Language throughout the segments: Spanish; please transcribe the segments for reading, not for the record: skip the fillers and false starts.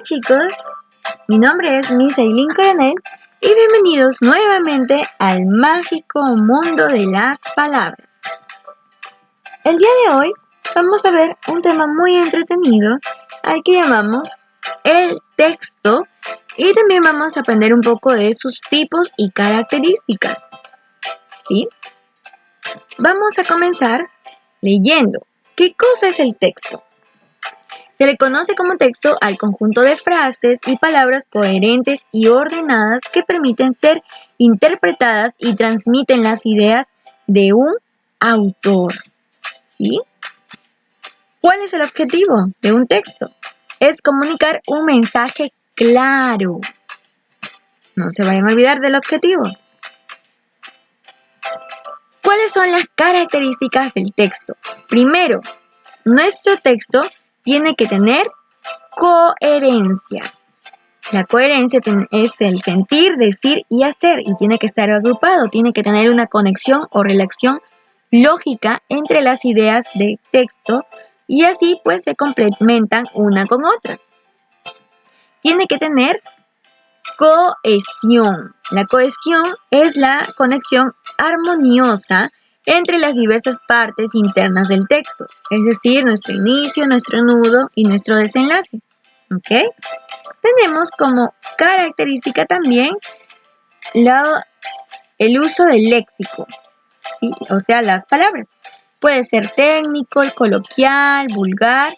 chicos, mi nombre es Miss Aileen Coronel y bienvenidos nuevamente al mágico mundo de las palabras. El día de hoy vamos a ver un tema muy entretenido al que llamamos el texto y también vamos a aprender un poco de sus tipos y características. ¿Sí? Vamos a comenzar leyendo. ¿Qué cosa es el texto? Se le conoce como texto al conjunto de frases y palabras coherentes y ordenadas que permiten ser interpretadas y transmiten las ideas de un autor. ¿Sí? ¿Cuál es el objetivo de un texto? Es comunicar un mensaje claro. No se vayan a olvidar del objetivo. ¿Cuáles son las características del texto? Primero, nuestro texto tiene que tener coherencia. La coherencia es el sentir, decir y hacer y tiene que estar agrupado, tiene que tener una conexión o relación lógica entre las ideas del texto y así pues se complementan una con otra. Tiene que tener cohesión. La cohesión es la conexión armoniosa entre las diversas partes internas del texto, es decir, nuestro inicio, nuestro nudo y nuestro desenlace. ¿Ok? Tenemos como característica también el uso del léxico, ¿sí? O sea, las palabras. Puede ser técnico, coloquial, vulgar,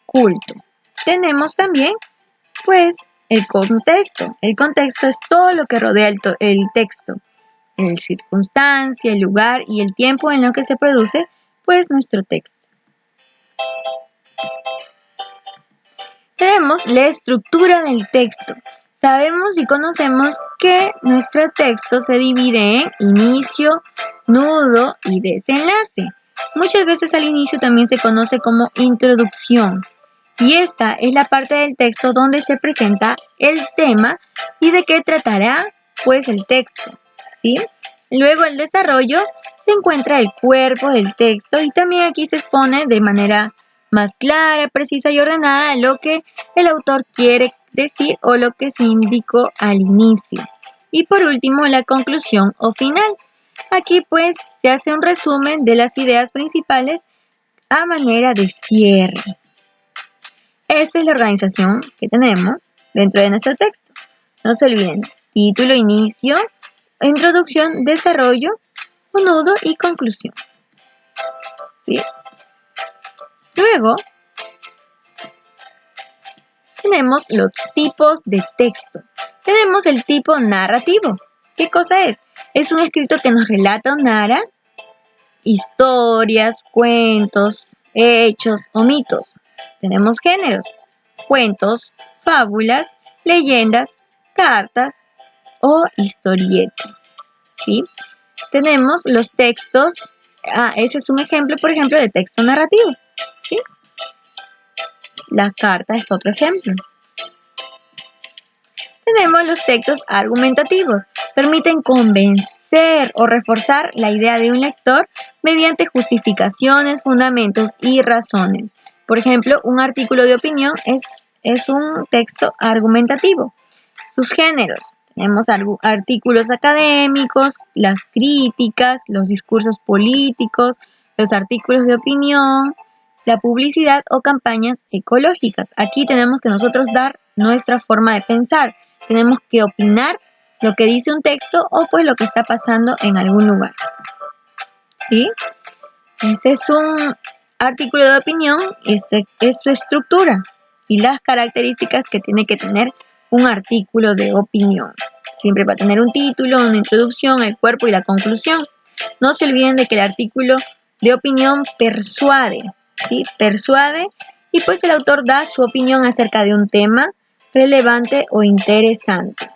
culto. Tenemos también, pues, el contexto. El contexto es todo lo que rodea el texto. La circunstancia, el lugar y el tiempo en lo que se produce, pues, nuestro texto. Tenemos la estructura del texto. Sabemos y conocemos que nuestro texto se divide en inicio, nudo y desenlace. Muchas veces al inicio también se conoce como introducción. Y esta es la parte del texto donde se presenta el tema y de qué tratará pues el texto, ¿sí? Luego el desarrollo se encuentra el cuerpo del texto y también aquí se expone de manera más clara, precisa y ordenada lo que el autor quiere decir o lo que se indicó al inicio. Y por último, la conclusión o final. Aquí pues se hace un resumen de las ideas principales a manera de cierre. Esta es la organización que tenemos dentro de nuestro texto. No se olviden, título, inicio, introducción, desarrollo, nudo y conclusión. ¿Sí? Luego, tenemos los tipos de texto. Tenemos el tipo narrativo. ¿Qué cosa es? Es un escrito que nos relata o narra historias, cuentos, hechos o mitos. Tenemos géneros, cuentos, fábulas, leyendas, cartas o historietas. ¿Sí? Tenemos los textos. Ese es un ejemplo, por ejemplo, de texto narrativo. ¿Sí? La carta es otro ejemplo. Tenemos los textos argumentativos. Permiten convencer o reforzar la idea de un lector mediante justificaciones, fundamentos y razones. Por ejemplo, un artículo de opinión es un texto argumentativo. Sus géneros. Tenemos artículos académicos, las críticas, los discursos políticos, los artículos de opinión, la publicidad o campañas ecológicas. Aquí tenemos que nosotros dar nuestra forma de pensar. Tenemos que opinar lo que dice un texto o pues lo que está pasando en algún lugar. ¿Sí? Este es un artículo de opinión, este es su estructura y las características que tiene que tener un artículo de opinión. Siempre va a tener un título, una introducción, el cuerpo y la conclusión. No se olviden de que el artículo de opinión persuade, ¿sí? Persuade y pues el autor da su opinión acerca de un tema relevante o interesante.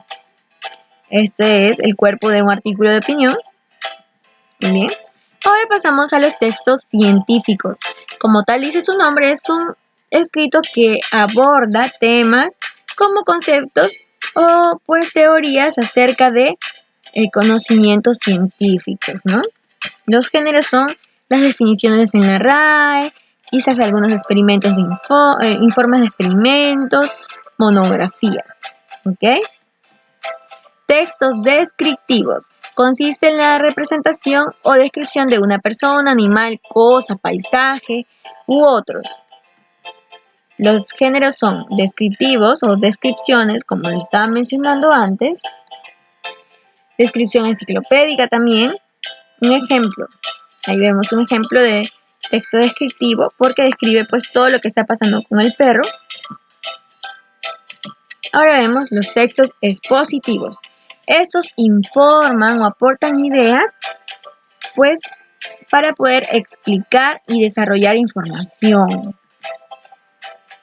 Este es el cuerpo de un artículo de opinión. Muy bien. Ahora pasamos a los textos científicos. Como tal dice su nombre, es un escrito que aborda temas como conceptos o pues teorías acerca de conocimientos científicos, ¿no? Los géneros son las definiciones en la RAE, quizás algunos experimentos informes de experimentos monografías. ¿Ok? Textos descriptivos. Consiste en la representación o descripción de una persona, animal, cosa, paisaje u otros. Los géneros son descriptivos o descripciones, como lo estaba mencionando antes. Descripción enciclopédica también. Un ejemplo. Ahí vemos un ejemplo de texto descriptivo porque describe pues todo lo que está pasando con el perro. Ahora vemos los textos expositivos. Estos informan o aportan ideas pues para poder explicar y desarrollar información.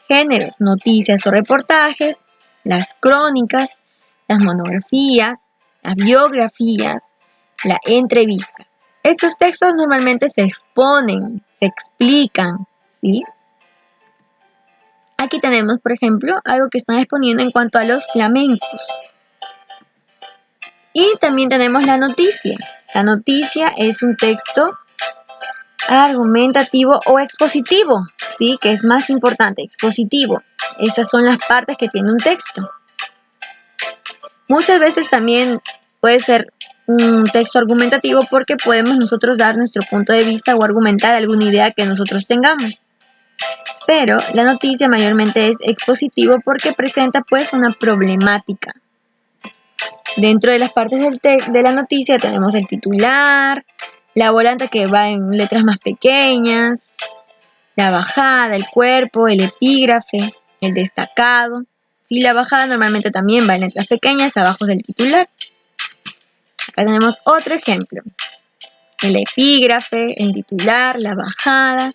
Géneros, noticias o reportajes, las crónicas, las monografías, las biografías, la entrevista. Estos textos normalmente se exponen, se explican, ¿sí? Aquí tenemos, por ejemplo, algo que están exponiendo en cuanto a los flamencos. Y también tenemos la noticia. La noticia es un texto argumentativo o expositivo, ¿sí? Que es más importante, expositivo. Estas son las partes que tiene un texto. Muchas veces también puede ser un texto argumentativo porque podemos nosotros dar nuestro punto de vista o argumentar alguna idea que nosotros tengamos. Pero la noticia mayormente es expositivo porque presenta pues una problemática. Dentro de las partes de la noticia tenemos el titular, la volante que va en letras más pequeñas, la bajada, el cuerpo, el epígrafe, el destacado. Y la bajada normalmente también va en letras pequeñas, abajo del titular. Acá tenemos otro ejemplo. El epígrafe, el titular, la bajada,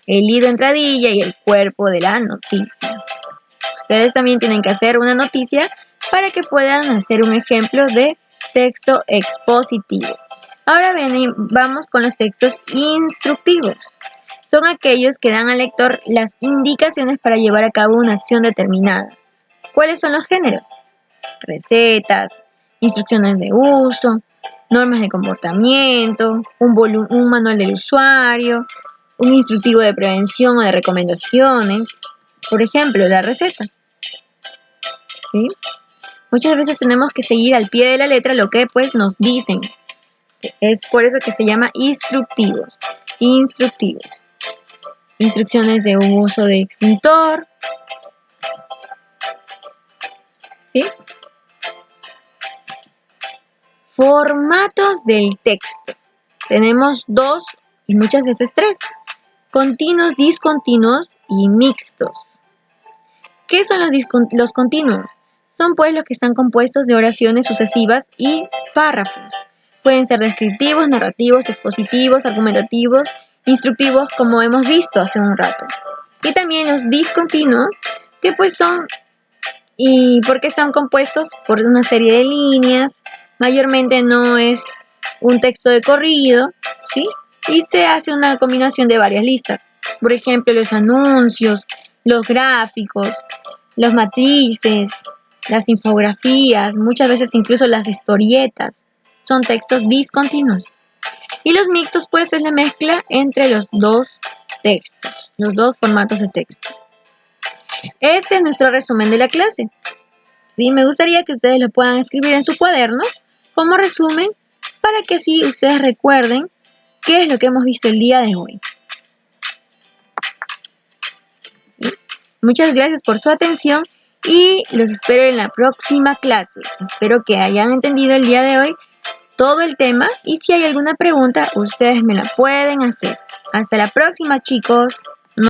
el hilo entradilla y el cuerpo de la noticia. Ustedes también tienen que hacer una noticia para que puedan hacer un ejemplo de texto expositivo. Ahora vamos con los textos instructivos. Son aquellos que dan al lector las indicaciones para llevar a cabo una acción determinada. ¿Cuáles son los géneros? Recetas, instrucciones de uso, normas de comportamiento, un manual del usuario, un instructivo de prevención o de recomendaciones. Por ejemplo, la receta. ¿Sí? Muchas veces tenemos que seguir al pie de la letra lo que pues nos dicen. Es por eso que se llama instructivos. Instructivos. Instrucciones de uso de extintor. ¿Sí? Formatos del texto. Tenemos 2 y muchas veces 3. Continuos, discontinuos y mixtos. ¿Qué son los continuos? Son pues los que están compuestos de oraciones sucesivas y párrafos. Pueden ser descriptivos, narrativos, expositivos, argumentativos, instructivos, como hemos visto hace un rato. Y también los discontinuos, que pues son, y porque están compuestos por una serie de líneas, mayormente no es un texto de corrido, ¿sí? Y se hace una combinación de varias listas. Por ejemplo, los anuncios, los gráficos, los matrices, las infografías, muchas veces incluso las historietas, son textos discontinuos. Y los mixtos, pues, es la mezcla entre los dos textos, los dos formatos de texto. Este es nuestro resumen de la clase. Sí, me gustaría que ustedes lo puedan escribir en su cuaderno como resumen para que así ustedes recuerden qué es lo que hemos visto el día de hoy. ¿Sí? Muchas gracias por su atención y los espero en la próxima clase. Espero que hayan entendido el día de hoy todo el tema y si hay alguna pregunta, ustedes me la pueden hacer. Hasta la próxima, chicos.